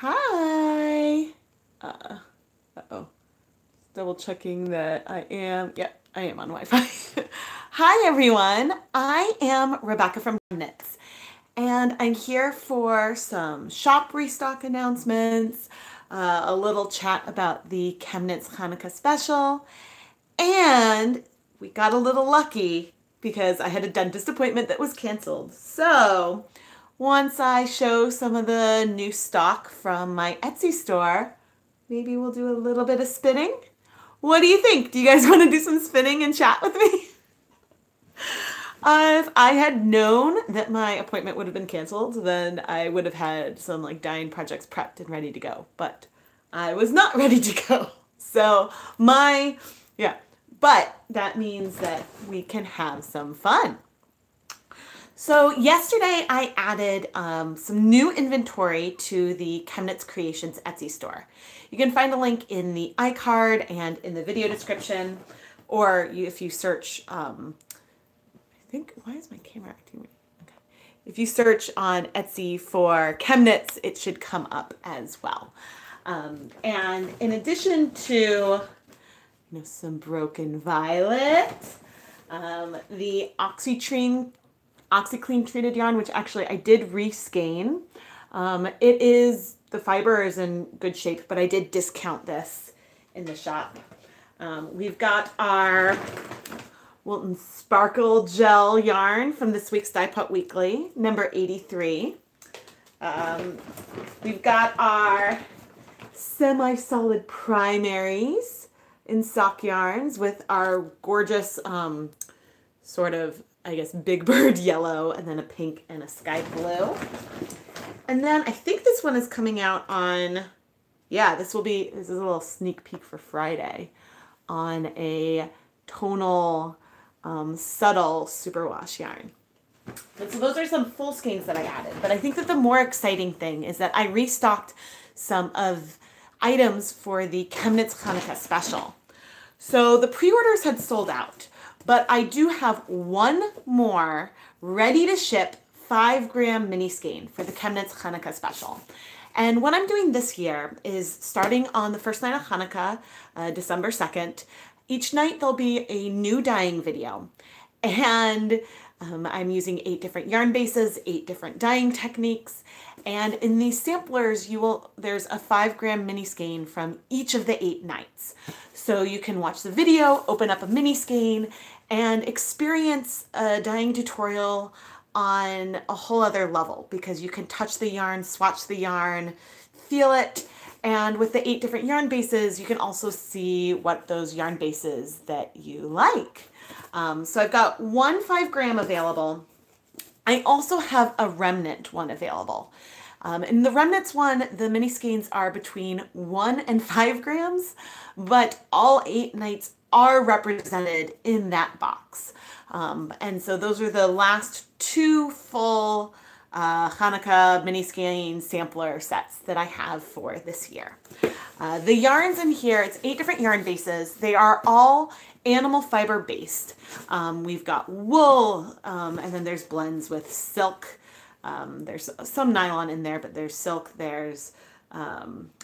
Hi. Uh-oh. Double checking that I am, yep, I am on Wi-Fi. Hi everyone. I am Rebecca from ChemKnits, and I'm here for some shop restock announcements, a little chat about the ChemKnits Chanukah special, and we got a little lucky because I had a dentist appointment that was canceled. So once I show some of the new stock from my Etsy store, maybe we'll do a little bit of spinning. What do you think? Do you guys want to do some spinning and chat with me? If I had known that my appointment would have been canceled, then I would have had some like dyeing projects prepped and ready to go. But I was not ready to go. So but that means that we can have some fun. So yesterday I added some new inventory to the ChemKnits Creations Etsy store. You can find a link in the iCard and in the video description, or if you search, why is my camera acting weird? Okay. If you search on Etsy for ChemKnits, it should come up as well. And in addition to some broken violet, the OxyClean treated yarn, which actually I did reskein. The fiber is in good shape, but I did discount this in the shop. We've got our Wilton Sparkle Gel yarn from this week's Dye Pot Weekly, number 83. We've got our semi-solid primaries in sock yarns with our gorgeous sort of, I guess, Big Bird yellow, and then a pink and a sky blue. And then I think this one is coming out on, this is a little sneak peek for Friday, on a tonal subtle superwash yarn. And so those are some full skeins that I added. But I think that the more exciting thing is that I restocked some of items for the ChemKnits Chanukah special. So the pre-orders had sold out, but I do have one more ready to ship 5-gram mini skein for the ChemKnits Chanukah special. And what I'm doing this year is starting on the first night of Hanukkah, December 2nd, each night there'll be a new dyeing video. And I'm using 8 different yarn bases, 8 different dyeing techniques. And in these samplers, there's a 5-gram mini skein from each of the 8 nights. So you can watch the video, open up a mini skein, and experience a dyeing tutorial on a whole other level, because you can touch the yarn, swatch the yarn, feel it. And with the 8 different yarn bases, you can also see what those yarn bases that you like. So I've got one 5-gram available. I also have a remnant one available. In the remnants one, the mini skeins are between 1 and 5 grams, but all 8 nights are represented in that box. And so those are the last 2 full Hanukkah mini skein sampler sets that I have for this year. The yarns in here, it's 8 different yarn bases. They are all animal fiber based. We've got wool, and then there's blends with silk. There's some nylon in there, but there's silk, there's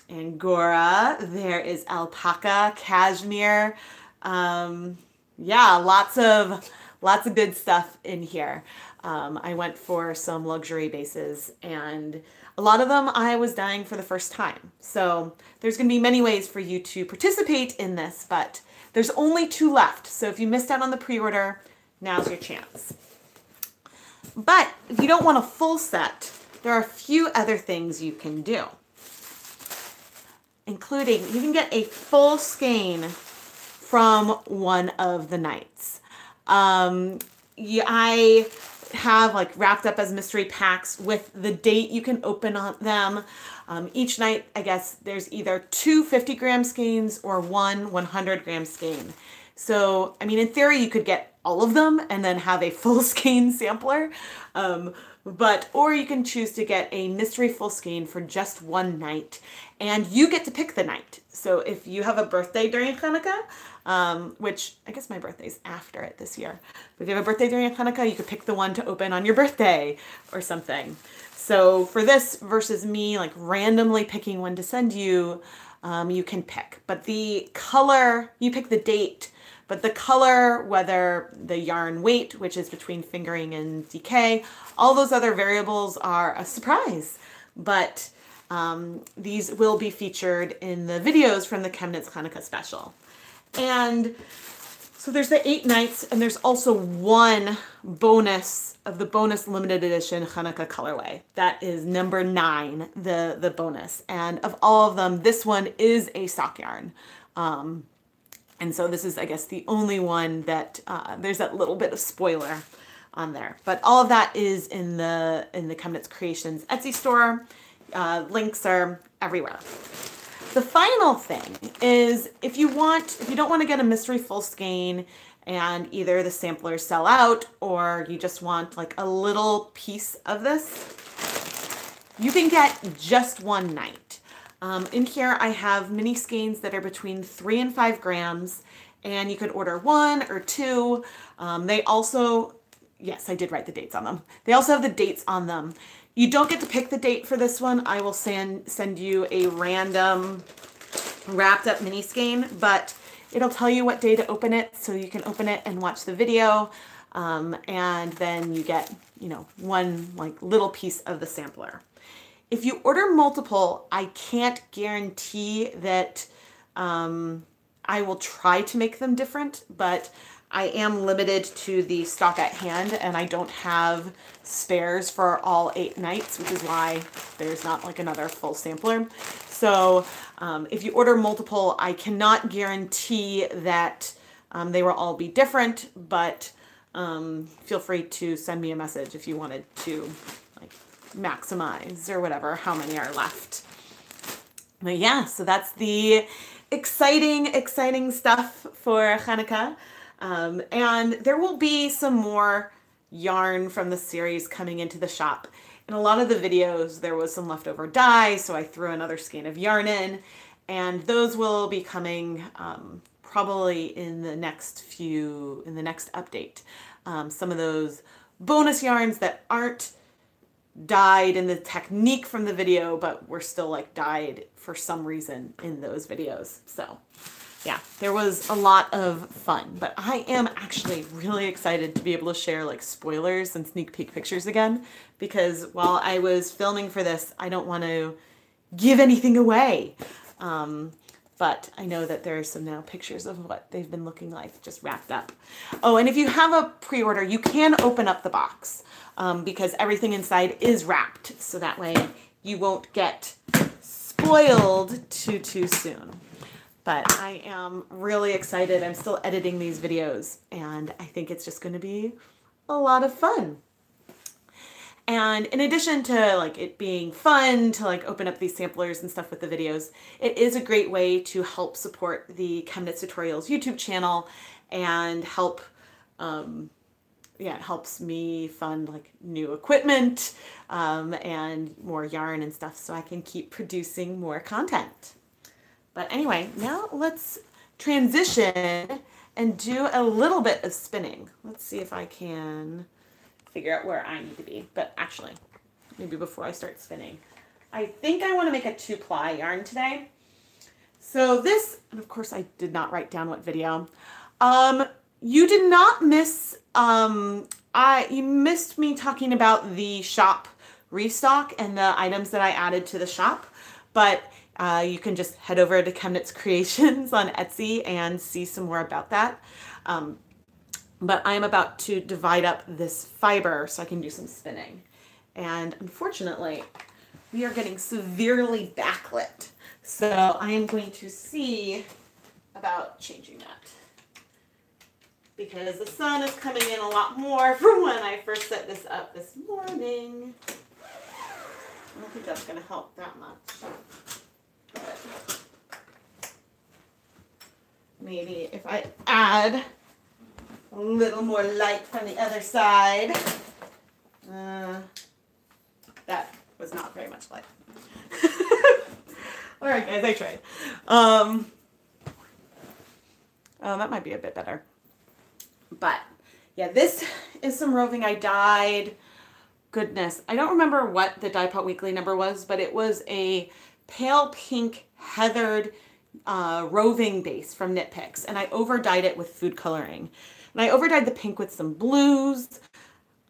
Angora, there is alpaca, cashmere. Lots of good stuff in here. I went for some luxury bases, and a lot of them I was dyeing for the first time. So there's going to be many ways for you to participate in this, but there's only 2 left. So if you missed out on the pre-order, now's your chance. But if you don't want a full set, there are a few other things you can do, including you can get a full skein from one of the nights. I have wrapped up as mystery packs with the date you can open on them. Each night, I guess, there's either 2 50-gram skeins or 1 100-gram skein. So, I mean, in theory, you could get all of them and then have a full skein sampler. Or you can choose to get a mystery full skein for just one night, and you get to pick the night. So if you have a birthday during Hanukkah, which I guess my birthday's after it this year, but if you have a birthday during Hanukkah, you could pick the one to open on your birthday or something. So for this versus me like randomly picking one to send you, you can pick. But the color, you pick the date, but the color, whether the yarn weight, which is between fingering and decay, all those other variables are a surprise. But these will be featured in the videos from the ChemKnits Chanukah special. And so there's the 8 nights, and there's also one bonus of the bonus limited edition Chanukah colorway. That is number 9, the bonus. And of all of them, this one is a sock yarn. And so this is, I guess, the only one that there's that little bit of spoiler on there. But all of that is in the ChemKnits Creations Etsy store. Links are everywhere. The final thing is if you don't want to get a mystery full skein and either the samplers sell out or you just want like a little piece of this, you can get just one night. In here I have mini skeins that are between 3 and 5 grams, and you could order 1 or 2. They also, yes, I did write the dates on them. They also have the dates on them. You don't get to pick the date for this one. I will send you a random wrapped up mini skein, but it'll tell you what day to open it, so you can open it and watch the video, and then you get, you know, one like little piece of the sampler. If you order multiple, I can't guarantee that I will try to make them different, but I am limited to the stock at hand, and I don't have spares for all 8 nights, which is why there's not like another full sampler. So if you order multiple, I cannot guarantee that they will all be different, but feel free to send me a message if you wanted to like maximize or whatever how many are left. But yeah, so that's the exciting stuff for Chanukah. And there will be some more yarn from the series coming into the shop. In a lot of the videos, there was some leftover dye, so I threw another skein of yarn in, and those will be coming probably in the next update. Some of those bonus yarns that aren't dyed in the technique from the video, but were still like dyed for some reason in those videos. So yeah, there was a lot of fun, but I am actually really excited to be able to share like spoilers and sneak peek pictures again, because while I was filming for this, I don't want to give anything away. But I know that there are some now pictures of what they've been looking like just wrapped up. Oh, and if you have a pre-order, you can open up the box because everything inside is wrapped. So that way you won't get spoiled too soon. But I am really excited. I'm still editing these videos, and I think it's just going to be a lot of fun. And in addition to like it being fun to like open up these samplers and stuff with the videos, it is a great way to help support the ChemKnits Tutorials YouTube channel and help, yeah, it helps me fund like new equipment and more yarn and stuff so I can keep producing more content. But anyway, now let's transition and do a little bit of spinning. Let's see if I can figure out where I need to be. But actually, maybe before I start spinning, I think I want to make a 2-ply yarn today. So this, and of course I did not write down what video. You did not miss, you missed me talking about the shop Restock and the items that I added to the shop, but you can just head over to ChemKnits Creations on Etsy and see some more about that. But I'm about to divide up this fiber so I can do some spinning. And unfortunately, we are getting severely backlit. So I am going to see about changing that, because the sun is coming in a lot more from when I first set this up this morning. I don't think that's going to help that much. But maybe if I add a little more light from the other side. That was not very much light. All right, guys, I tried. Oh, that might be a bit better. But yeah, this is some roving I dyed goodness, I don't remember what the Dye Pot Weekly number was, but it was a pale pink heathered roving base from Knit Picks, and I overdyed it with food coloring. And I overdyed the pink with some blues.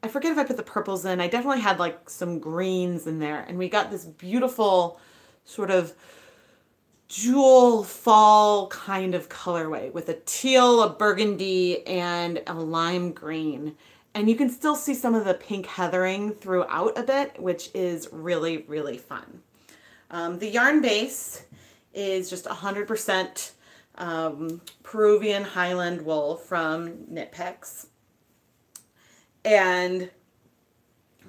I forget if I put the purples in. I definitely had like some greens in there, and we got this beautiful sort of jewel fall kind of colorway with a teal, a burgundy, and a lime green. And you can still see some of the pink heathering throughout a bit, which is really, really fun. The yarn base is just 100% Peruvian Highland wool from Knit Picks. And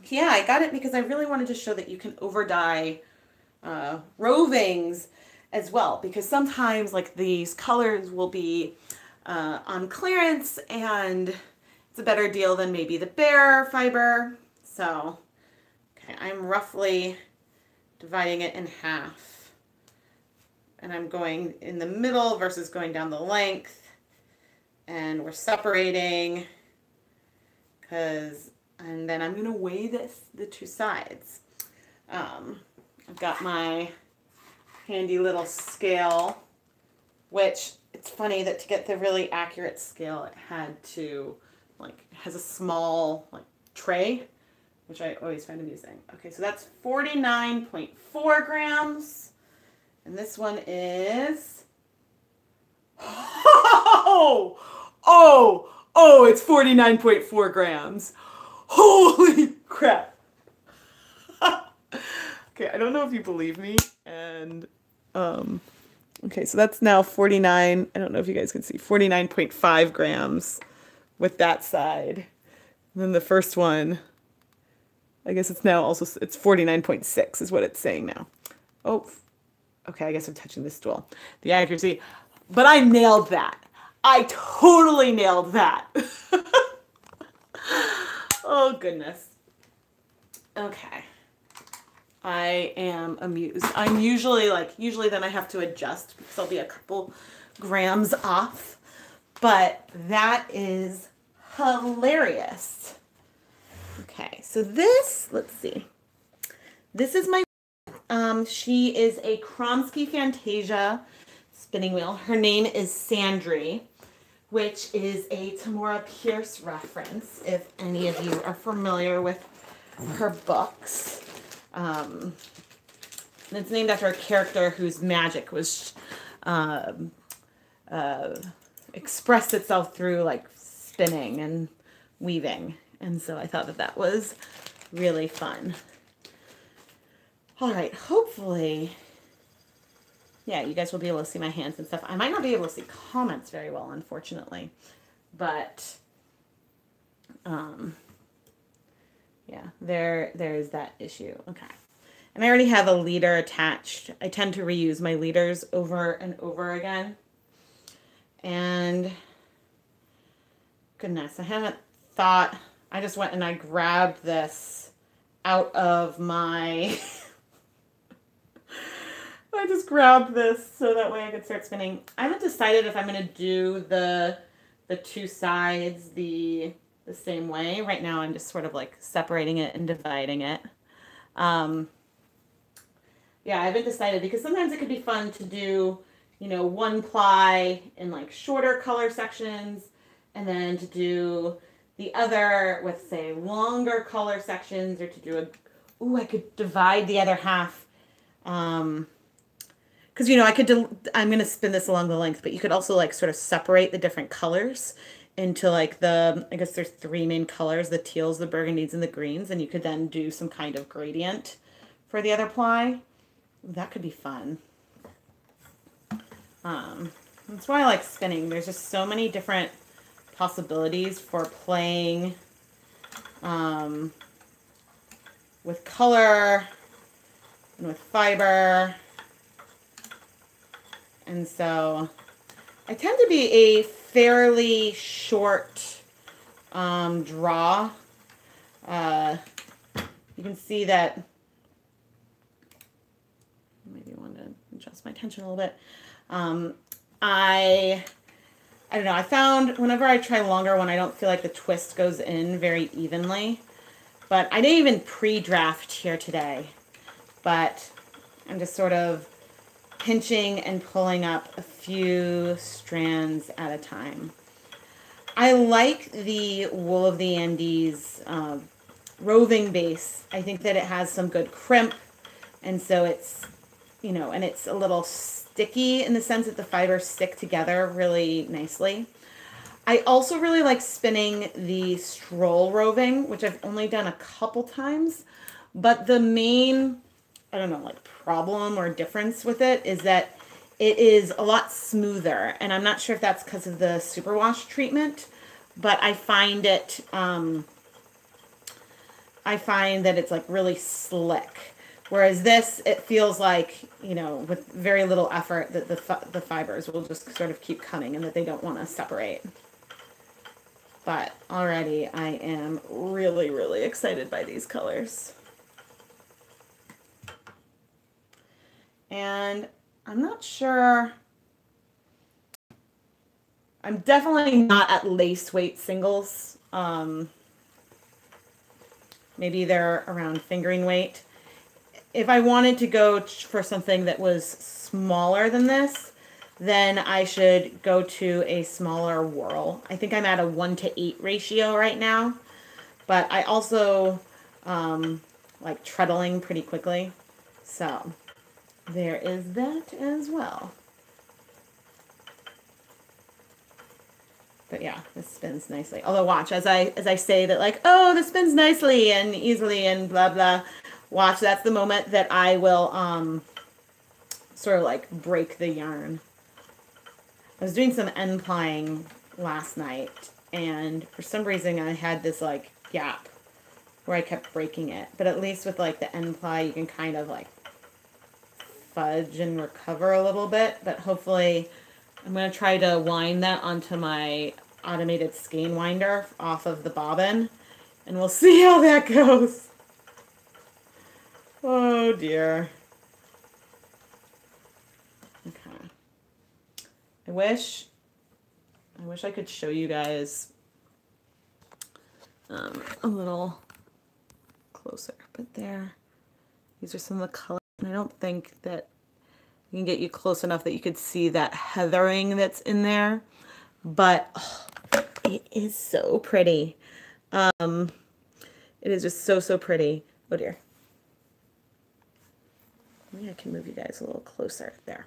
yeah, I got it because I really wanted to show that you can overdye rovings as well, because sometimes like these colors will be on clearance and it's a better deal than maybe the bare fiber. So, okay, I'm roughly dividing it in half. And I'm going in the middle versus going down the length. And we're separating and then I'm going to weigh the two sides. I've got my handy little scale, which it's funny that to get the really accurate scale, it had to, like, it has a small, like, tray, which I always find amusing. Okay, so that's 49.4 grams. And this one is, it's 49.4 grams. Holy crap. Okay, I don't know if you believe me. And, okay, so that's now 49, I don't know if you guys can see, 49.5 grams with that side. And then the first one, I guess it's now also, it's 49.6 is what it's saying now. Oh, okay, I guess I'm touching this stool. The accuracy, but I nailed that. I totally nailed that. Oh, goodness. Okay. I am amused. I'm usually then I have to adjust because I'll be a couple grams off. But that is hilarious. Okay, so this, let's see. This is my, she is a Kromsky Fantasia spinning wheel. Her name is Sandry, which is a Tamora Pierce reference, if any of you are familiar with her books. And it's named after a character whose magic was expressed itself through like spinning and weaving. And so I thought that that was really fun. All right, hopefully, yeah, you guys will be able to see my hands and stuff. I might not be able to see comments very well, unfortunately, but yeah, there's that issue. Okay. And I already have a leader attached. I tend to reuse my leaders over and over again. And goodness, I haven't thought, I just went and I grabbed this out of my, I just grabbed this so that way I could start spinning. I haven't decided if I'm going to do the two sides the same way. Right now I'm just sort of like separating it and dividing it. Yeah, I haven't decided because sometimes it could be fun to do, you know, one ply in like shorter color sections and then to do the other with, say, longer color sections, or to do I could divide the other half. Because, you know, I'm going to spin this along the length, but you could also like sort of separate the different colors into like I guess there's three main colors, the teals, the burgundies, and the greens, and you could then do some kind of gradient for the other ply. That could be fun. That's why I like spinning. There's just so many different possibilities for playing with color and with fiber. And so I tend to be a fairly short draw. You can see that, maybe I want to adjust my tension a little bit. I don't know, I found whenever I try longer one, I don't feel like the twist goes in very evenly. But I didn't even pre-draft here today, but I'm just sort of pinching and pulling up a few strands at a time. I like the Wool of the Andes roving base. I think that it has some good crimp, and so it's, you know, and it's a little sticky in the sense that the fibers stick together really nicely. I also really like spinning the stroll roving, which I've only done a couple times, but the main, I don't know, like problem or difference with it is that it is a lot smoother, and I'm not sure if that's because of the superwash treatment, but I find it, I find that it's like really slick. Whereas this, it feels like, you know, with very little effort that the fibers will just sort of keep coming and that they don't want to separate. But already I am really, really excited by these colors. And I'm not sure, I'm definitely not at lace weight singles. Maybe they're around fingering weight. If I wanted to go for something that was smaller than this, then I should go to a smaller whorl. I think I'm at a 1:8 ratio right now, but I also like treadling pretty quickly. So there is that as well. But yeah, this spins nicely. Although watch, as I say that, like, oh, this spins nicely and easily and blah blah. Watch, that's the moment that I will sort of like break the yarn. I was doing some end plying last night, and for some reason I had this like gap where I kept breaking it. But at least with like the end ply, you can kind of like fudge and recover a little bit. But hopefully I'm going to try to wind that onto my automated skein winder off of the bobbin, and we'll see how that goes. Oh dear. Okay. I wish I could show you guys a little closer, but there, these are some of the colors. And I don't think that I can get you close enough that you could see that heathering that's in there, but oh, it is so pretty. It is just so, so pretty. Oh dear. Maybe I can move you guys a little closer there.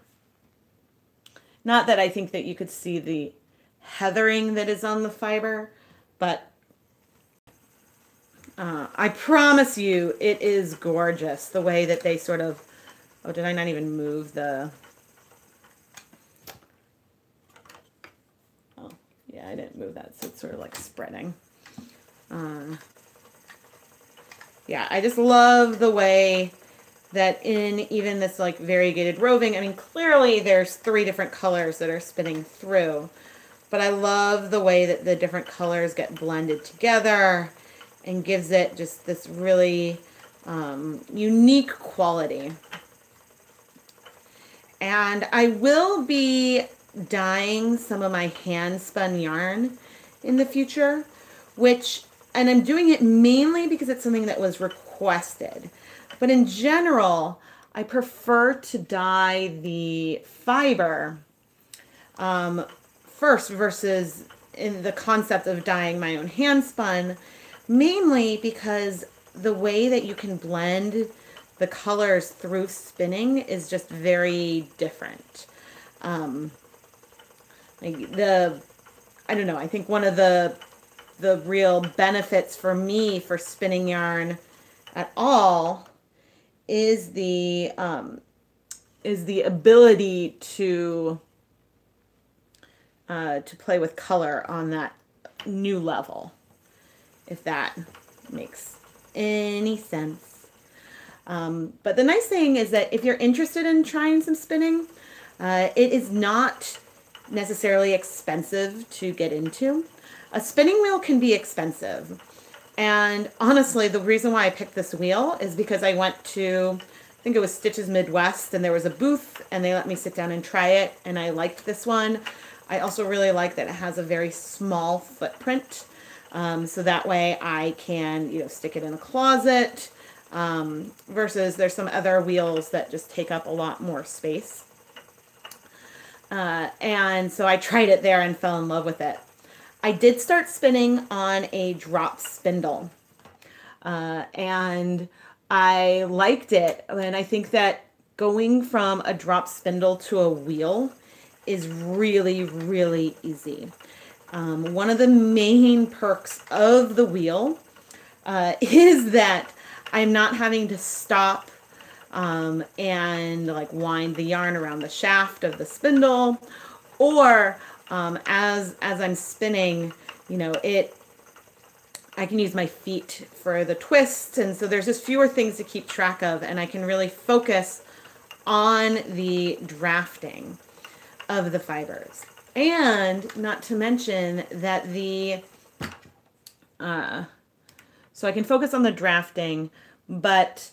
Not that I think that you could see the heathering that is on the fiber, but I promise you it is gorgeous the way that they sort of, oh, did I not even move the, oh, yeah, I didn't move that, so it's sort of like spreading. Yeah, I just love the way that in even this like variegated roving, I mean, clearly there's 3 different colors that are spinning through, but I love the way that the different colors get blended together and gives it just this really unique quality. And I will be dyeing some of my hand spun yarn in the future, and I'm doing it mainly because it's something that was requested. But in general, I prefer to dye the fiber first versus in the concept of dyeing my own hand spun, mainly because the way that you can blend the colors through spinning is just very different. I don't know, I think one of the real benefits for me for spinning yarn at all is the ability to play with color on that new level, if that makes any sense. But the nice thing is that if you're interested in trying some spinning, it is not necessarily expensive to get into. A spinning wheel can be expensive. And honestly, the reason why I picked this wheel is because I went to, I think it was Stitches Midwest, and there was a booth, and they let me sit down and try it, and I liked this one. I also really like that it has a very small footprint. So that way I can, you know, stick it in a closet, versus there's some other wheels that just take up a lot more space. And so I tried it there and fell in love with it. I did start spinning on a drop spindle, and I liked it. And I think that going from a drop spindle to a wheel is really, really easy. One of the main perks of the wheel is that I'm not having to stop and like wind the yarn around the shaft of the spindle, or as I'm spinning, you know, I can use my feet for the twists, and so there's just fewer things to keep track of, and I can really focus on the drafting of the fibers. And not to mention that so I can focus on the drafting, but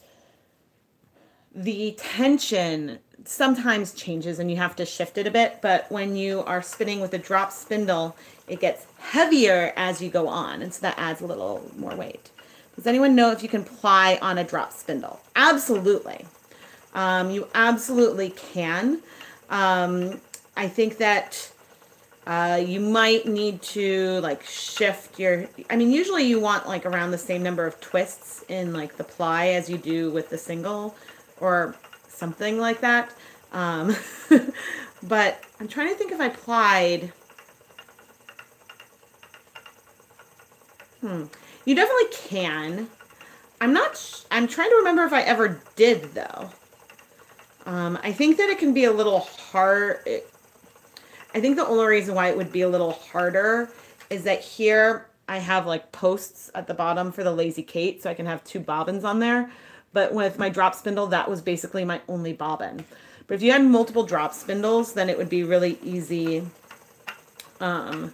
the tension sometimes changes and you have to shift it a bit. But when you are spinning with a drop spindle, it gets heavier as you go on. And so that adds a little more weight. Does anyone know if you can ply on a drop spindle? Absolutely. You absolutely can. I think that you might need to like shift your, I mean, usually you want like around the same number of twists in like the ply as you do with the single or something like that. But I'm trying to think if I plied. You definitely can. I'm trying to remember if I ever did though. I think that it can be a little hard. I think the only reason why it would be a little harder is that here I have like posts at the bottom for the Lazy Kate, so I can have 2 bobbins on there. But with my drop spindle, that was basically my only bobbin. But if you had multiple drop spindles, then it would be really easy to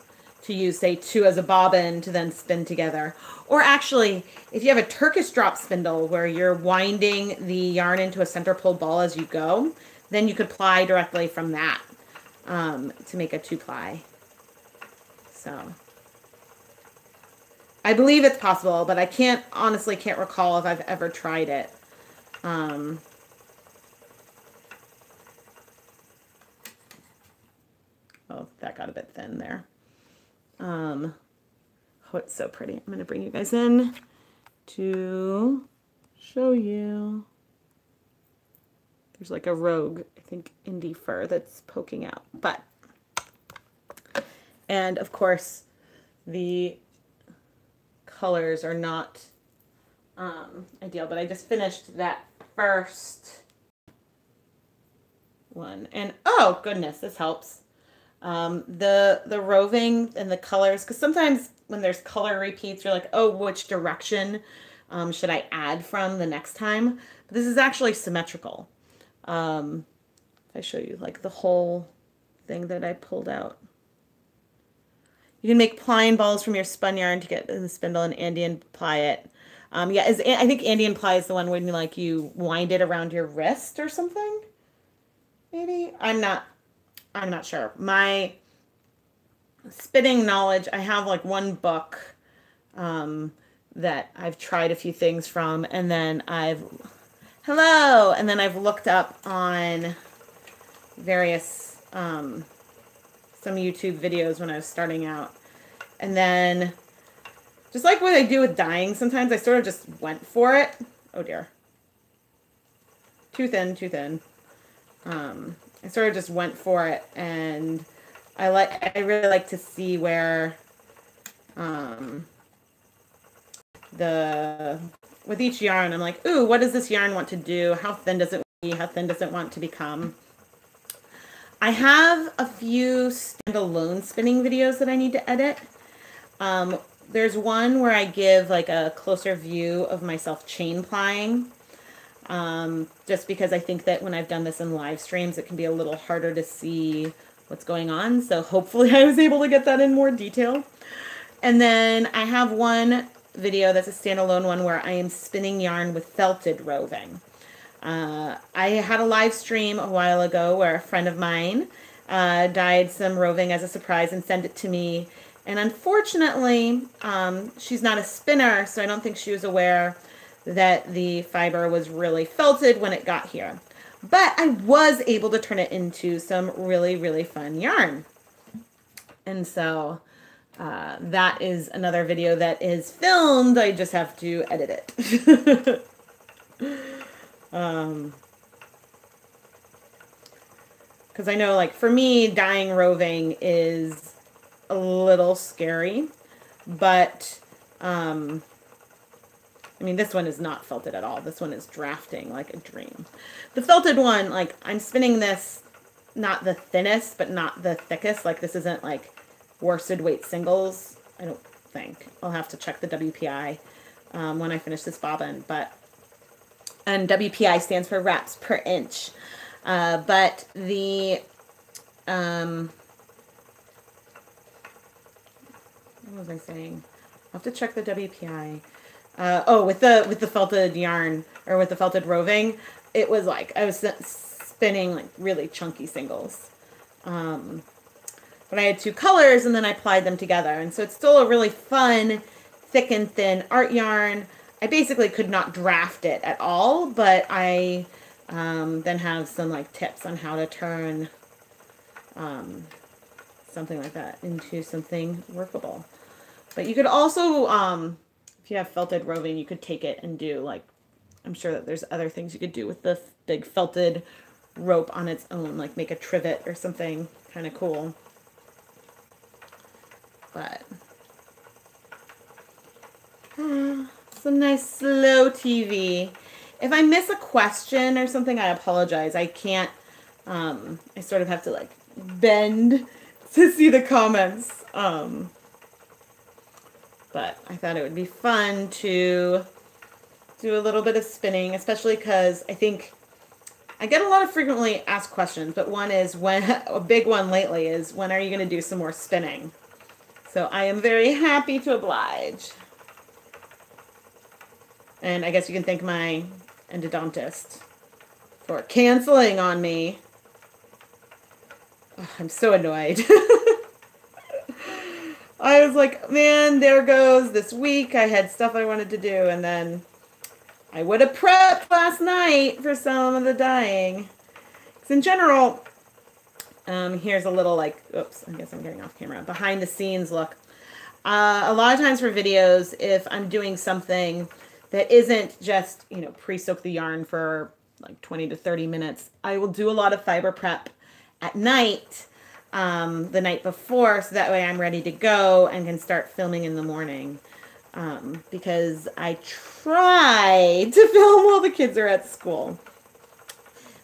use, say, 2 as a bobbin to then spin together. Or actually, if you have a Turkish drop spindle where you're winding the yarn into a center pulled ball as you go, then you could ply directly from that to make a 2-ply. So I believe it's possible, but I honestly can't recall if I've ever tried it. Oh, that got a bit thin there. Oh, it's so pretty. I'm going to bring you guys in to show you. There's like a rogue, I think, indie fur that's poking out. But, and of course, the colors are not ideal, but I just finished that first one. And, oh, goodness, this helps. The roving and the colors, because sometimes when there's color repeats, you're like, oh, which direction should I add from the next time? But this is actually symmetrical. If I show you like the whole thing that I pulled out. You can make plying balls from your spun yarn to get in the spindle and Andean ply it. Yeah, I think Andean ply is the one when you wind it around your wrist or something. Maybe I'm not sure. My spinning knowledge, I have like one book that I've tried a few things from, and then I've looked up on various some YouTube videos when I was starting out. And then just like what I do with dyeing, sometimes I sort of just went for it. Oh dear. Too thin, too thin. I sort of just went for it, and I really like to see where with each yarn I'm like, ooh, what does this yarn want to do? How thin does it be? How thin does it want to become? I have a few standalone spinning videos that I need to edit. There's one where I give like a closer view of myself chain plying. Just because I think that when I've done this in live streams, it can be a little harder to see what's going on. So hopefully I was able to get that in more detail. And then I have one video that's a standalone one where I am spinning yarn with felted roving. I had a live stream a while ago where a friend of mine dyed some roving as a surprise and sent it to me. And unfortunately, she's not a spinner, so I don't think she was aware that the fiber was really felted when it got here. But I was able to turn it into some really, really fun yarn. And so that is another video that is filmed. I just have to edit it. Because I know, like, for me, dyeing roving is a little scary. But, I mean, this one is not felted at all. This one is drafting like a dream. The felted one, like, I'm spinning this, not the thinnest, but not the thickest. Like, this isn't, like, worsted weight singles, I don't think. I'll have to check the WPI when I finish this bobbin. And WPI stands for wraps per inch. But the, what was I saying? I'll have to check the WPI. Oh, with the felted yarn, or with the felted roving, it was like, I was spinning like really chunky singles. But I had two colors and then I applied them together. And so it's still a really fun, thick and thin art yarn. I basically could not draft it at all, but I then have some like tips on how to turn something like that into something workable. But you could also, if you have felted roving, you could take it and do like, I'm sure that there's other things you could do with the big felted rope on its own, like make a trivet or something kind of cool. But some nice slow TV. If I miss a question or something, I apologize. I can't, I sort of have to like bend to see the comments. But I thought it would be fun to do a little bit of spinning, especially because I think I get a lot of frequently asked questions, but one is when, a big one lately is, when are you going to do some more spinning? So I am very happy to oblige. And I guess you can thank my endodontist for canceling on me. Oh, I'm so annoyed. I was like, man, there goes this week. I had stuff I wanted to do, and then I would have prepped last night for some of the dyeing. Because in general, here's a little like, oops, I guess I'm getting off camera, behind the scenes look. A lot of times for videos, if I'm doing something that isn't just, you know, pre-soak the yarn for like 20 to 30 minutes, I will do a lot of fiber prep at night, the night before, so that way I'm ready to go and can start filming in the morning. Because I try to film while the kids are at school.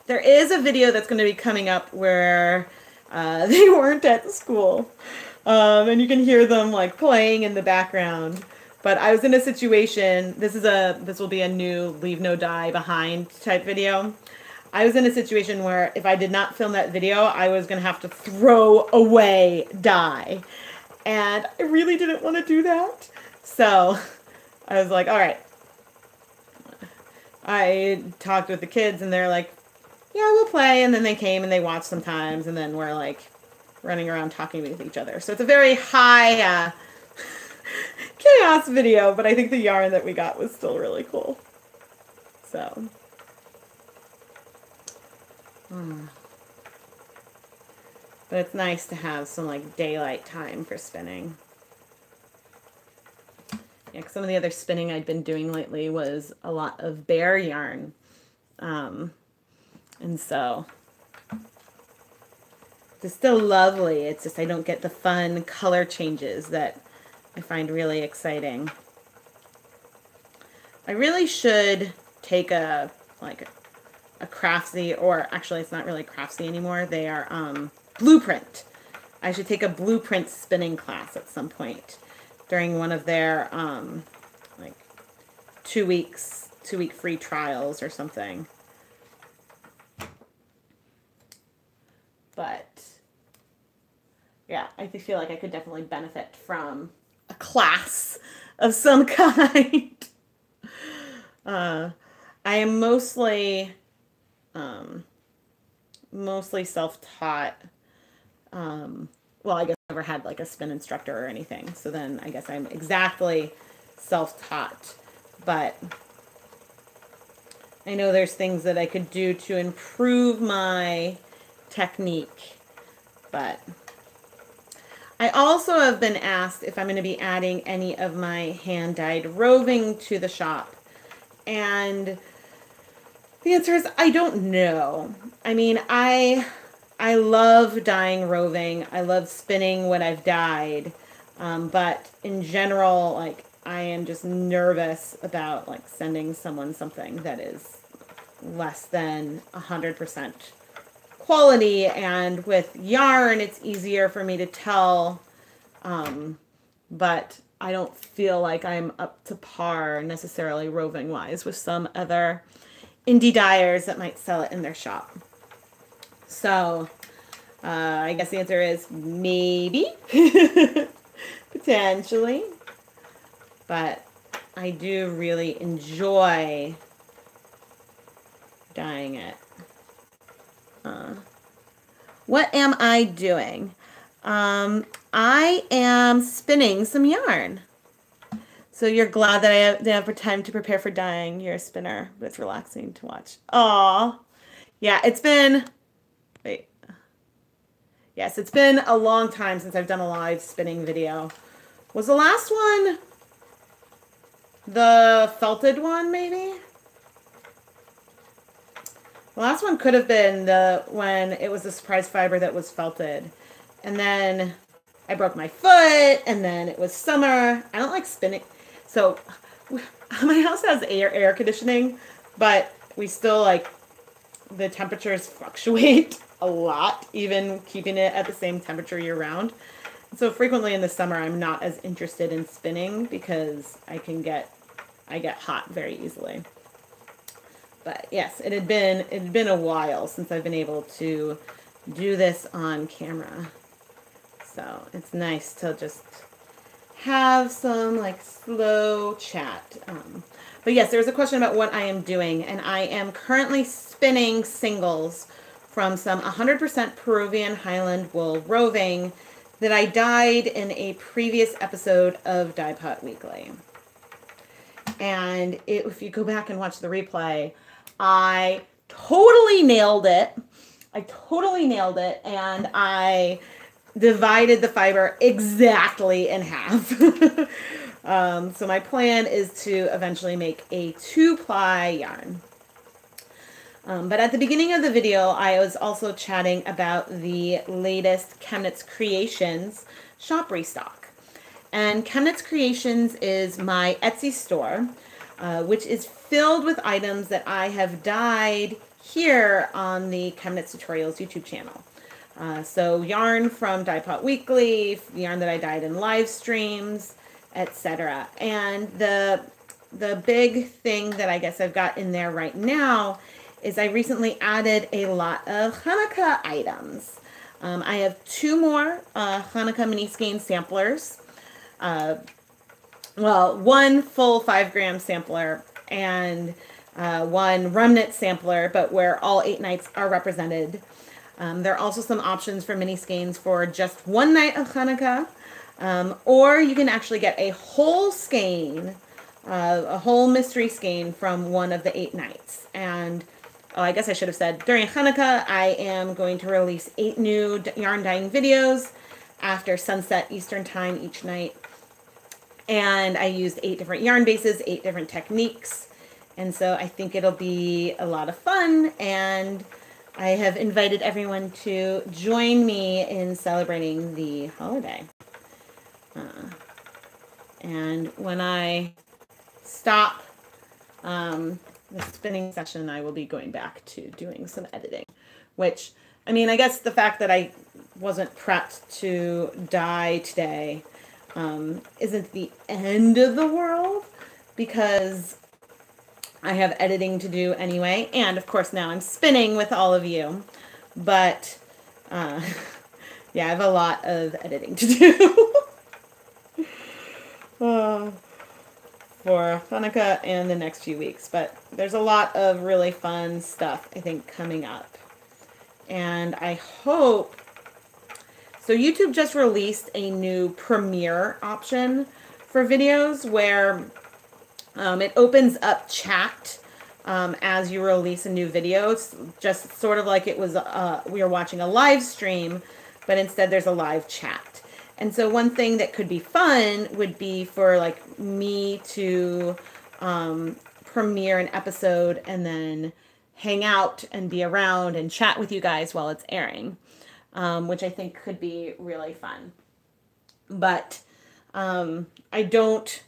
There is a video that's going to be coming up where they weren't at school. And you can hear them like playing in the background. But I was in a situation, this will be a new leave no dye behind type video. I was in a situation where if I did not film that video, I was going to have to throw away dye. And I really didn't want to do that. So I was like, all right. I talked with the kids and they're like, yeah, we'll play. And then they came and they watched sometimes. And then we're like running around talking with each other. So it's a very high chaos video, but I think the yarn that we got was still really cool. So. But it's nice to have some like daylight time for spinning. Yeah, 'cause some of the other spinning I'd been doing lately was a lot of bare yarn. And so it's still lovely. It's just I don't get the fun color changes that I find really exciting. I really should take a Craftsy, or actually it's not really Craftsy anymore. They are Blueprint. I should take a Blueprint spinning class at some point during one of their like 2-week free trials or something. But yeah, I feel like I could definitely benefit from a class of some kind. I am mostly self-taught. Well, well, I guess I never had like a spin instructor or anything. So then I guess I'm exactly self-taught. But I know there's things that I could do to improve my technique. But I also have been asked if I'm going to be adding any of my hand-dyed roving to the shop. And the answer is I don't know. I mean, I love dyeing roving. I love spinning what I've dyed. But in general, like, I am just nervous about like sending someone something that is less than 100% quality. And with yarn, it's easier for me to tell. But I don't feel like I'm up to par necessarily roving wise with some other indie dyers that might sell it in their shop. So I guess the answer is maybe, potentially, but I do really enjoy dyeing it. What am I doing? I am spinning some yarn. So you're glad that I didn't have time to prepare for dyeing. You're a spinner, but it's relaxing to watch. Aw. Yeah, it's been, wait. Yes, it's been a long time since I've done a live spinning video. Was the last one the felted one, maybe? The last one could have been when it was the surprise fiber that was felted. And then I broke my foot, and then it was summer. I don't like spinning. So my house has air conditioning, but we still like, the temperatures fluctuate a lot, even keeping it at the same temperature year round. So frequently in the summer, I'm not as interested in spinning because I get hot very easily. But yes, it had been a while since I've been able to do this on camera. So it's nice to just have some like slow chat. But yes, there was a question about what I am doing, and I am currently spinning singles from some 100% Peruvian Highland wool roving that I dyed in a previous episode of Dye Pot Weekly. And if you go back and watch the replay, I totally nailed it. And I divided the fiber exactly in half. So my plan is to eventually make a 2-ply yarn. But at the beginning of the video, I was also chatting about the latest ChemKnits Creations shop restock. And ChemKnits Creations is my Etsy store, which is filled with items that I have dyed here on the ChemKnits Tutorials YouTube channel. So yarn from Dye Pot Weekly, yarn that I dyed in live streams, etc. And the big thing that I guess I've got in there right now is I recently added a lot of Chanukah items. I have 2 more Chanukah mini skein samplers. Well, 1 full 5-gram sampler and 1 remnant sampler, but where all 8 nights are represented. There are also some options for mini skeins for just 1 night of Chanukah, or you can actually get a whole skein, a whole mystery skein from one of the 8 nights. And I guess I should have said during Chanukah, I am going to release 8 new yarn dyeing videos after sunset Eastern time each night. And I used 8 different yarn bases, 8 different techniques. And so I think it'll be a lot of fun. And I have invited everyone to join me in celebrating the holiday. And when I stop the spinning session, I will be going back to doing some editing, which, I mean, I guess the fact that I wasn't prepped to dye today isn't the end of the world, because I have editing to do anyway. And of course now I'm spinning with all of you, but yeah, I have a lot of editing to do. For Chanukah and the next few weeks, but there's a lot of really fun stuff I think coming up, and I hope So YouTube just released a new premiere option for videos where it opens up chat as you release a new video. It's just sort of like it was we were watching a live stream, but instead there's a live chat. And so one thing that could be fun would be for like me to premiere an episode and then hang out and be around and chat with you guys while it's airing, which I think could be really fun. But I don't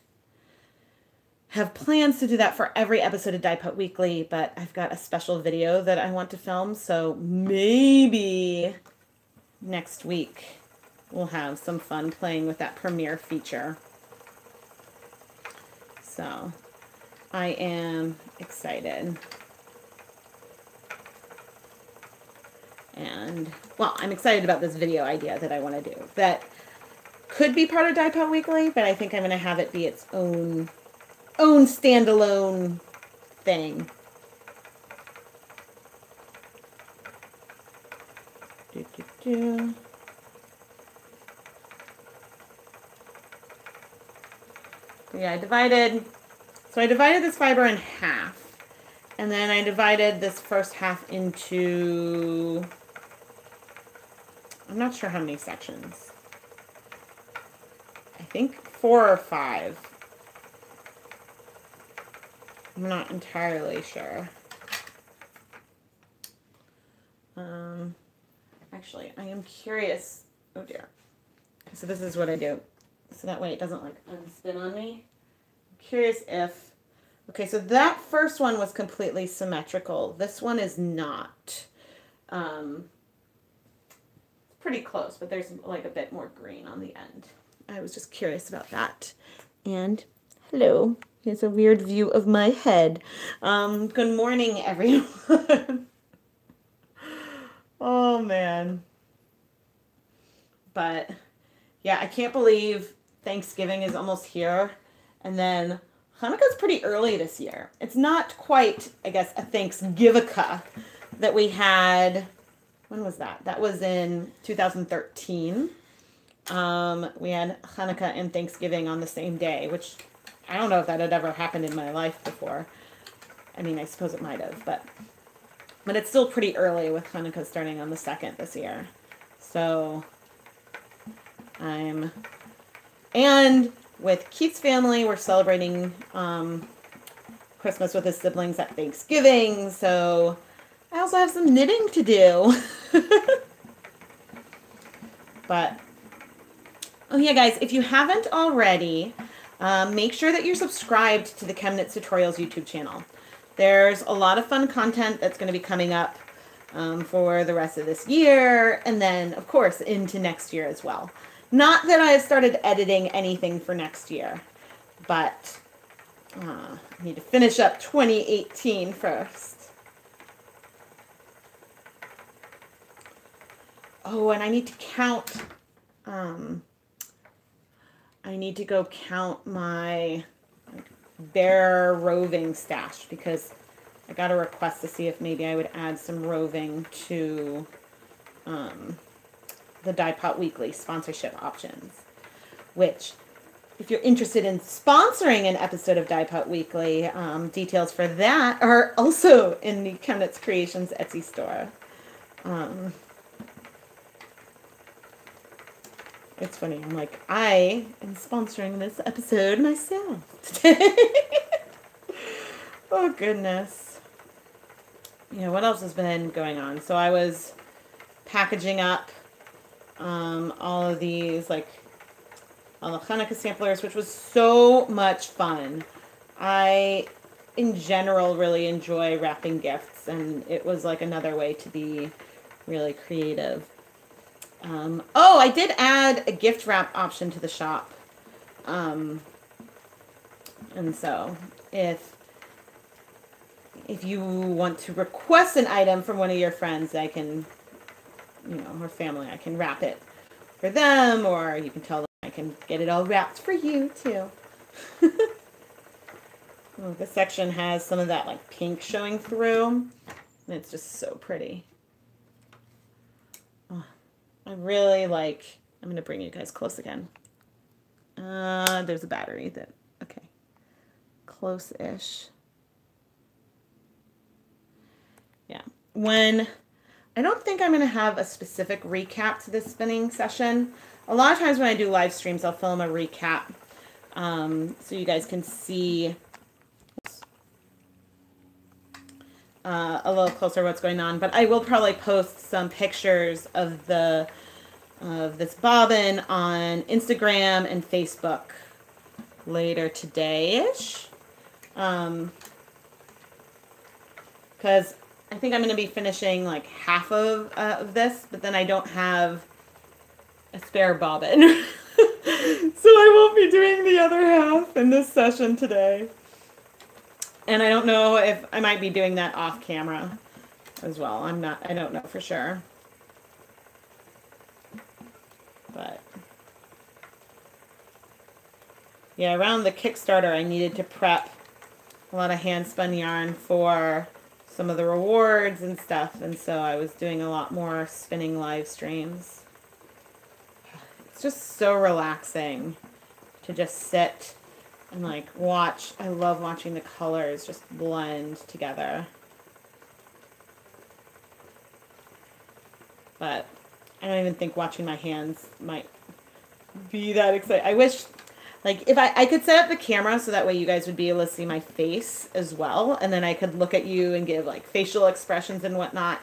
have plans to do that for every episode of Dye Pot Weekly, but I've got a special video that I want to film, so maybe next week we'll have some fun playing with that premiere feature. So I am excited. And, well, I'm excited about this video idea that I want to do. That could be part of Dye Pot Weekly, but I think I'm going to have it be its own standalone thing. Yeah, I divided this fiber in half, and then I divided this first half into, I'm not sure how many sections. I think 4 or 5. I'm not entirely sure. Actually, I am curious. Oh dear. So this is what I do. So that way it doesn't like unspin on me. I'm curious if, okay, so that first one was completely symmetrical. This one is not. It's pretty close, but there's like a bit more green on the end. I was just curious about that. And hello. Here's a weird view of my head. Good morning, everyone. Oh, man. But, yeah, I can't believe Thanksgiving is almost here. And then Hanukkah's pretty early this year. It's not quite, I guess, a Thanksgivicah that we had. When was that? That was in 2013. We had Hanukkah and Thanksgiving on the same day, which I don't know if that had ever happened in my life before. I mean, I suppose it might have, but it's still pretty early with Chanukah starting on the 2nd this year. So and with Keith's family, we're celebrating Christmas with his siblings at Thanksgiving. So I also have some knitting to do. But, oh yeah, guys, if you haven't already, make sure that you're subscribed to the ChemKnits Tutorials YouTube channel. There's a lot of fun content that's going to be coming up for the rest of this year, and then, of course, into next year as well. Not that I have started editing anything for next year, but I need to finish up 2018 first. Oh, and I need to count... I need to go count my bare roving stash because I got a request to see if maybe I would add some roving to the Dye Pot Weekly sponsorship options, which if you're interested in sponsoring an episode of Dye Pot Weekly, details for that are also in the ChemKnits Creations Etsy store. It's funny, I'm like, I am sponsoring this episode myself today. Oh, goodness. Yeah, what else has been going on? So I was packaging up all of these, like, all the Chanukah samplers, which was so much fun. I, in general, really enjoy wrapping gifts, and it was like another way to be really creative. Oh, I did add a gift wrap option to the shop. And so if you want to request an item from one of your friends, I can, you know, or family, I can wrap it for them, or you can tell them I can get it all wrapped for you too. Oh, this section has some of that like pink showing through, and it's just so pretty. I really like, I'm going to bring you guys close again. There's a battery that, okay, close-ish. Yeah. I don't think I'm going to have a specific recap to this spinning session. A lot of times when I do live streams, I'll film a recap so you guys can see a little closer what's going on. But I will probably post some pictures of this bobbin on Instagram and Facebook later today-ish. Because I think I'm going to be finishing like half of this, but then I don't have a spare bobbin. So I won't be doing the other half in this session today. And I don't know if I might be doing that off camera as well. I don't know for sure. But yeah, around the Kickstarter, I needed to prep a lot of hand spun yarn for some of the rewards and stuff. And so I was doing a lot more spinning live streams. It's just so relaxing to just sit and like watch. I love watching the colors just blend together. But I don't even think watching my hands might be that exciting. I wish, like, if I could set up the camera so that way you guys would be able to see my face as well. And then I could look at you and give, like, facial expressions and whatnot.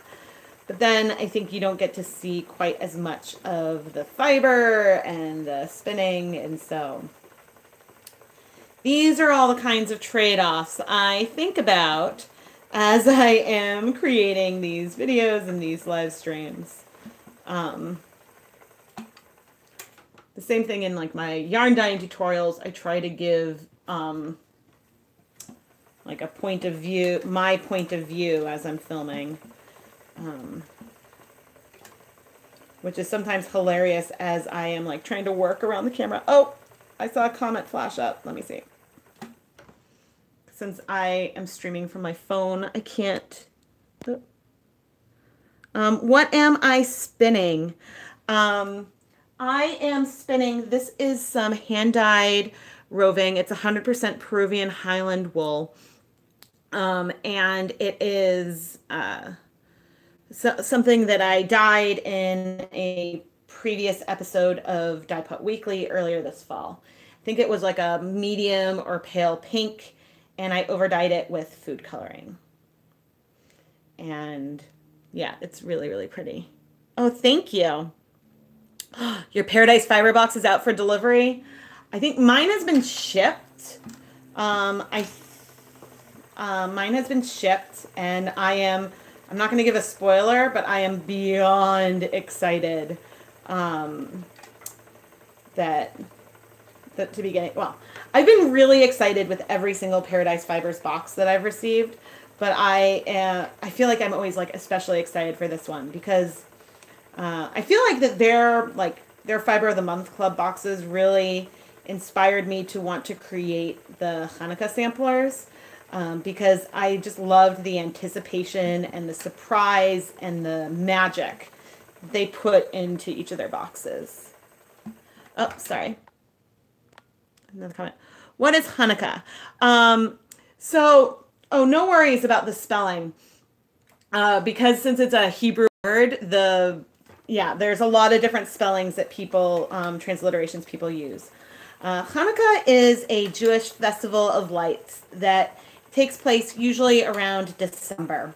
But then I think you don't get to see quite as much of the fiber and the spinning. And so these are all the kinds of trade-offs I think about as I am creating these videos and these live streams. The same thing in like my yarn dyeing tutorials. I try to give like a point of view, my point of view as I'm filming, which is sometimes hilarious as I am like trying to work around the camera. Oh, I saw a comment flash up. Let me see. Since I am streaming from my phone, I can't. What am I spinning? I am spinning, this is some hand-dyed roving. It's 100% Peruvian Highland wool. And it is something that I dyed in a previous episode of Dye Pot Weekly earlier this fall. I think it was like a medium or pale pink, and I over-dyed it with food coloring. And yeah, it's really, really pretty. Oh, thank you. Your Paradise Fiber box is out for delivery. I think mine has been shipped. Mine has been shipped, and I'm not going to give a spoiler, but I am beyond excited that to be getting, well, I've been really excited with every single Paradise Fibers box that I've received, but I feel like I'm always like especially excited for this one because I feel like that their Fiber of the Month Club boxes really inspired me to want to create the Chanukah samplers because I just loved the anticipation and the surprise and the magic they put into each of their boxes. Oh, sorry. Another comment. What is Chanukah? Oh, no worries about the spelling because since it's a Hebrew word, there's a lot of different spellings that people, transliterations people use. Chanukah is a Jewish festival of lights that takes place usually around December.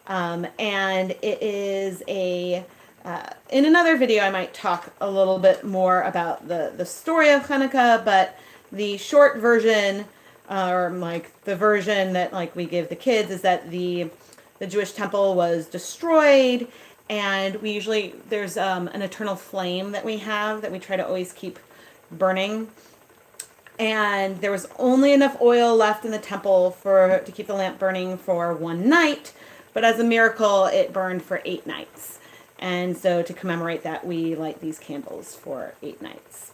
And it is in another video I might talk a little bit more about the story of Chanukah, but the short version, or like the version that like we give the kids, is that the Jewish temple was destroyed. And we usually, there's an eternal flame that we have that we try to always keep burning. And there was only enough oil left in the temple to keep the lamp burning for one night. But as a miracle, it burned for 8 nights. And so to commemorate that, we light these candles for 8 nights.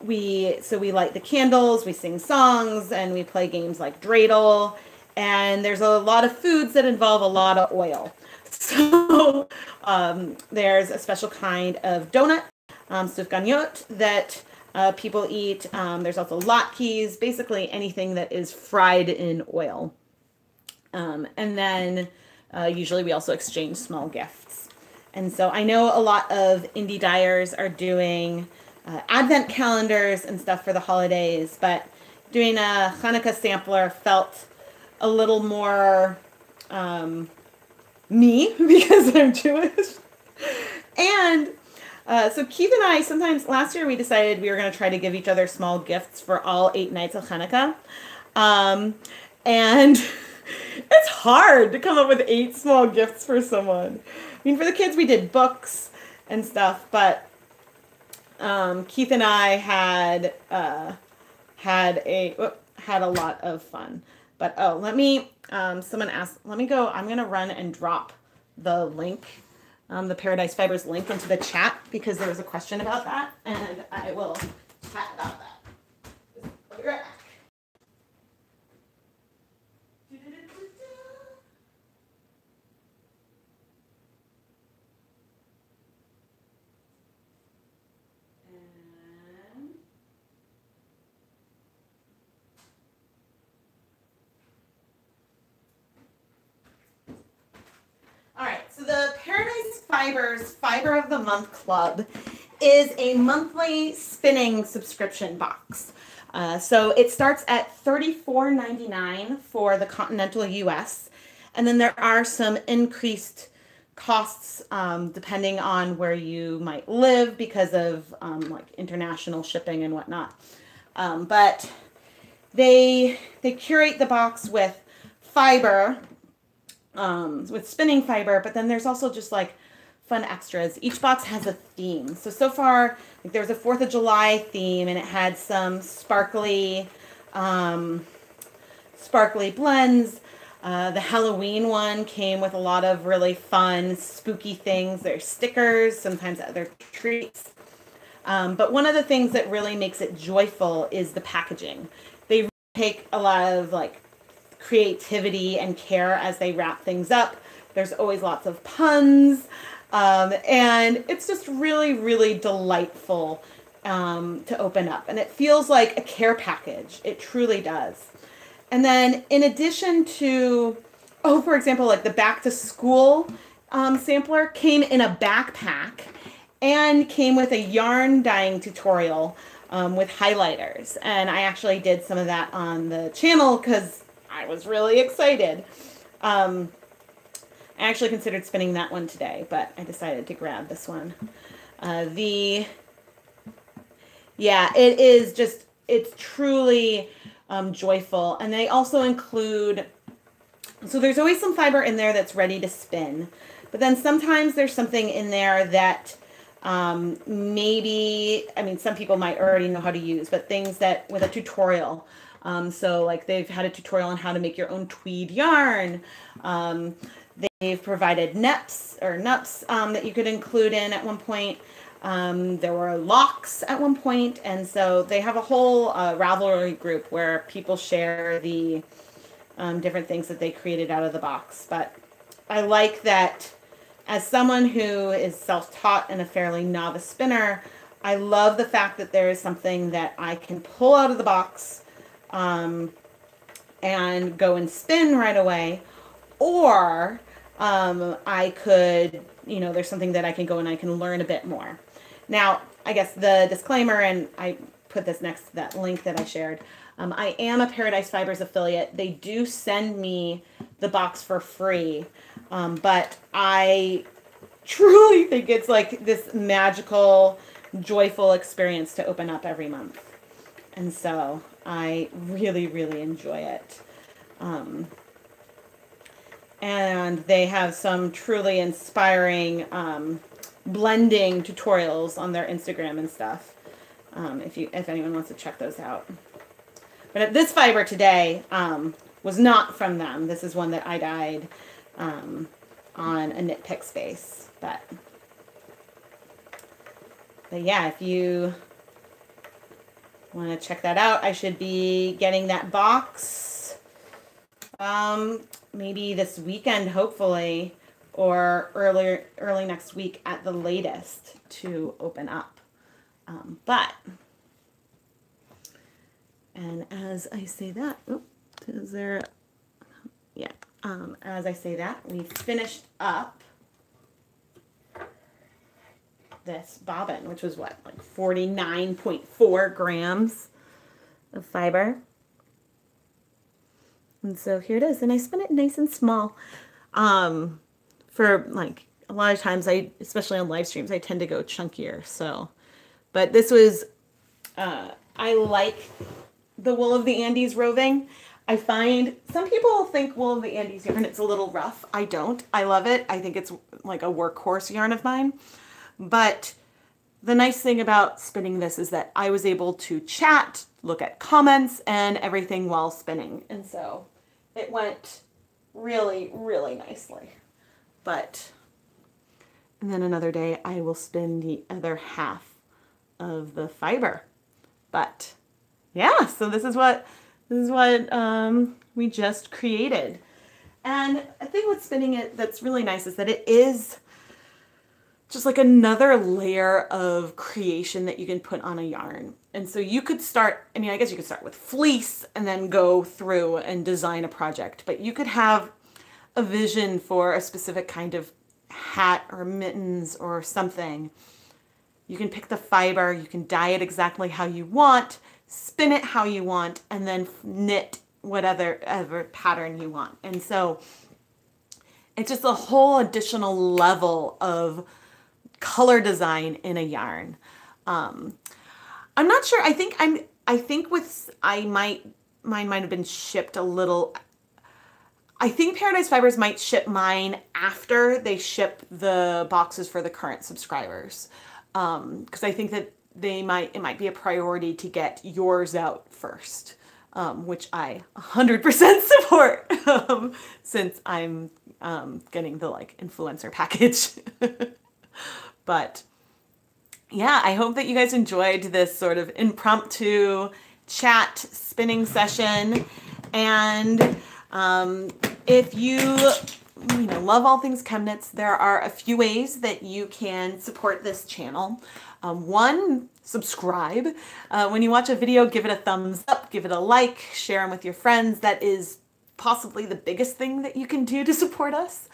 We light the candles, we sing songs, and we play games like dreidel. And there's a lot of foods that involve a lot of oil. So there's a special kind of donut, ChemKnits, that people eat. There's also latkes, basically anything that is fried in oil. And then usually we also exchange small gifts. And so I know a lot of indie dyers are doing advent calendars and stuff for the holidays, but doing a Chanukah sampler felt a little more me because I'm Jewish. And so Keith and I, sometimes last year we decided we were going to try to give each other small gifts for all 8 nights of Chanukah. And it's hard to come up with 8 small gifts for someone. I mean, for the kids, we did books and stuff, but Keith and I had a lot of fun. But let me. Someone asked. Let me go. I'm gonna run and drop the link, the Paradise Fibers link into the chat because there was a question about that, and I will chat about that. I'll be right back. All right, so the Paradise Fibers Fiber of the Month Club is a monthly spinning subscription box. So it starts at $34.99 for the continental US, and then there are some increased costs depending on where you might live because of like international shipping and whatnot. But they curate the box with fiber, with spinning fiber, but then there's also just like fun extras. Each box has a theme. So far, like, there was a 4th of July theme, and it had some sparkly blends. The Halloween one came with a lot of really fun, spooky things. There's stickers, sometimes other treats. But one of the things that really makes it joyful is the packaging. They take a lot of like creativity and care as they wrap things up. There's always lots of puns, and it's just really, really delightful to open up. And it feels like a care package. It truly does. And then in addition to, for example, like the back to school sampler came in a backpack and came with a yarn dyeing tutorial with highlighters. And I actually did some of that on the channel because I was really excited. I actually considered spinning that one today, but I decided to grab this one. It is just, it's truly joyful. And they also include, so there's always some fiber in there that's ready to spin, but then sometimes there's something in there that maybe, I mean, some people might already know how to use, but things that with a tutorial. So like they've had a tutorial on how to make your own tweed yarn. They've provided neps that you could include in at one point. There were locks at one point, and so they have a whole Ravelry group where people share the different things that they created out of the box. But I like that as someone who is self-taught and a fairly novice spinner, I love the fact that there is something that I can pull out of the box and go and spin right away, or I could, there's something that I can go and I can learn a bit more. Now, I guess the disclaimer, and I put this next to that link that I shared, I am a Paradise Fibers affiliate. They do send me the box for free, but I truly think it's like this magical, joyful experience to open up every month. And so I really, really enjoy it. And they have some truly inspiring blending tutorials on their Instagram and stuff, if anyone wants to check those out. But this fiber today was not from them. This is one that I dyed on a Knit Pick Space. But yeah, if you want to check that out, I should be getting that box Maybe this weekend, hopefully, or early next week at the latest to open up. And as I say that, is there, yeah, as I say that, we finished up this bobbin, which was what, like 49.4 grams of fiber. And so here it is, and I spin it nice and small. For like a lot of times, especially on live streams, I tend to go chunkier. So, but this was, I like the Wool of the Andes roving. I find some people think Wool of the Andes yarn, it's a little rough. I don't. I love it. I think it's like a workhorse yarn of mine. But the nice thing about spinning this is that I was able to chat, look at comments and everything while spinning. And so it went really, really nicely. And then another day I will spin the other half of the fiber. But yeah, so this is what we just created. And I think with spinning it that's really nice is that it is just like another layer of creation that you can put on a yarn. And so you could start, I mean, I guess you could start with fleece and then go through and design a project, but you could have a vision for a specific kind of hat or mittens or something. You can pick the fiber, you can dye it exactly how you want, spin it how you want, and then knit whatever pattern you want. And so it's just a whole additional level of color design in a yarn. I'm not sure. Mine might have been shipped a little. I think Paradise Fibers might ship mine after they ship the boxes for the current subscribers. Because I think that it might be a priority to get yours out first, which I 100% support, since I'm getting the like influencer package. But yeah, I hope that you guys enjoyed this sort of impromptu chat spinning session. And if you love all things ChemKnits, there are a few ways that you can support this channel. One, subscribe. When you watch a video, give it a thumbs up, give it a like, share them with your friends. That is possibly the biggest thing that you can do to support us.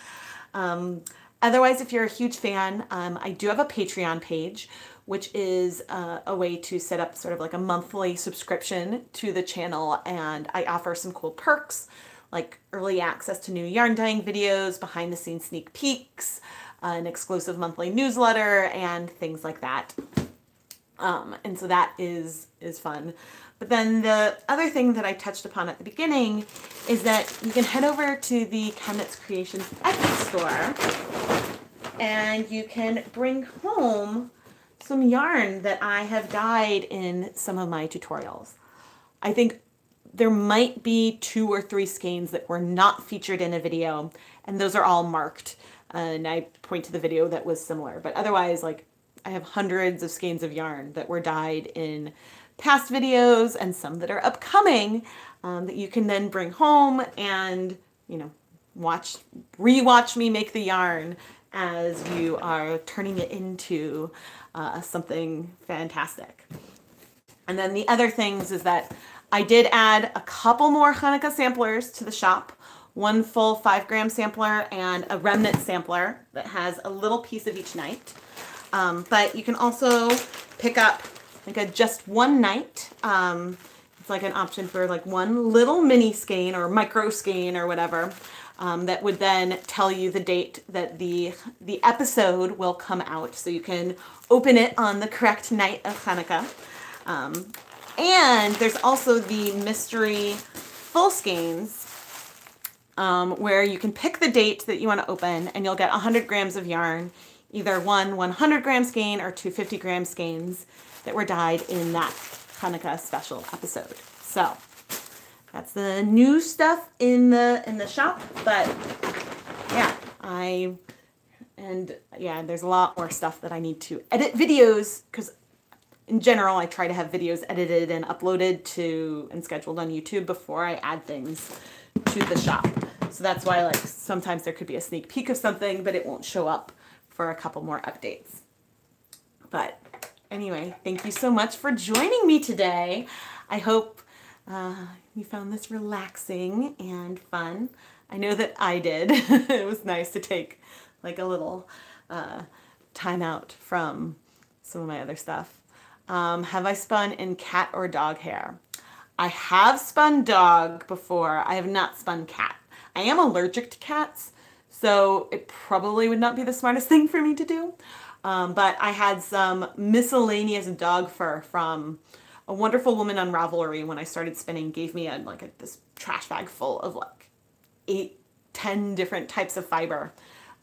Otherwise, if you're a huge fan, I do have a Patreon page, which is a way to set up sort of like a monthly subscription to the channel. And I offer some cool perks, like early access to new yarn dyeing videos, behind the scenes sneak peeks, an exclusive monthly newsletter, and things like that. And so that is fun. But then the other thing that I touched upon at the beginning is that you can head over to the ChemKnits Creations Etsy store and you can bring home some yarn that I have dyed in some of my tutorials. I think there might be 2 or 3 skeins that were not featured in a video, and those are all marked. And I point to the video that was similar. But otherwise, like, I have hundreds of skeins of yarn that were dyed in past videos and some that are upcoming, that you can then bring home and, rewatch me make the yarn as you are turning it into something fantastic. And then the other things is that I did add a couple more Chanukah samplers to the shop. One full 5-gram sampler and a remnant sampler that has a little piece of each night. But you can also pick up like a just one night. It's like an option for like one little mini skein or micro skein or whatever, that would then tell you the date that the episode will come out, so you can open it on the correct night of Chanukah. And there's also the mystery full skeins, where you can pick the date that you want to open, and you'll get 100 grams of yarn, either one 100-gram skein or 2 50-gram skeins that were dyed in that Chanukah special episode. So that's the new stuff in the shop. But yeah, there's a lot more stuff that I need to edit videos, because in general, I try to have videos edited and uploaded to and scheduled on YouTube before I add things to the shop. So that's why like sometimes there could be a sneak peek of something, but it won't show up for a couple more updates. But anyway, thank you so much for joining me today. I hope you found this relaxing and fun. I know that I did. It was nice to take like a little time out from some of my other stuff. Have I spun in cat or dog hair? I have spun dog before. I have not spun cat. I am allergic to cats, so it probably would not be the smartest thing for me to do. But I had some miscellaneous dog fur from a wonderful woman on Ravelry when I started spinning, gave me this trash bag full of like 8-10 different types of fiber.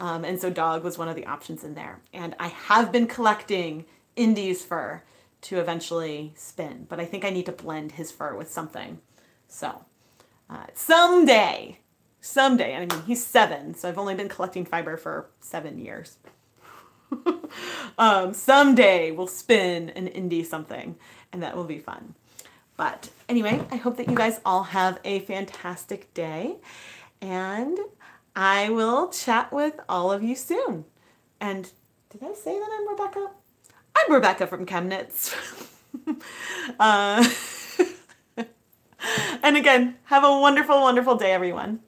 And so dog was one of the options in there. And I have been collecting Indy's fur to eventually spin, but I think I need to blend his fur with something. So someday, I mean, he's 7, so I've only been collecting fiber for 7 years. Someday we'll spin an Indy something, and that will be fun. But anyway, I hope that you guys all have a fantastic day, and I will chat with all of you soon. And did I say that I'm Rebecca? I'm Rebecca from ChemKnits. And again, have a wonderful, wonderful day, everyone.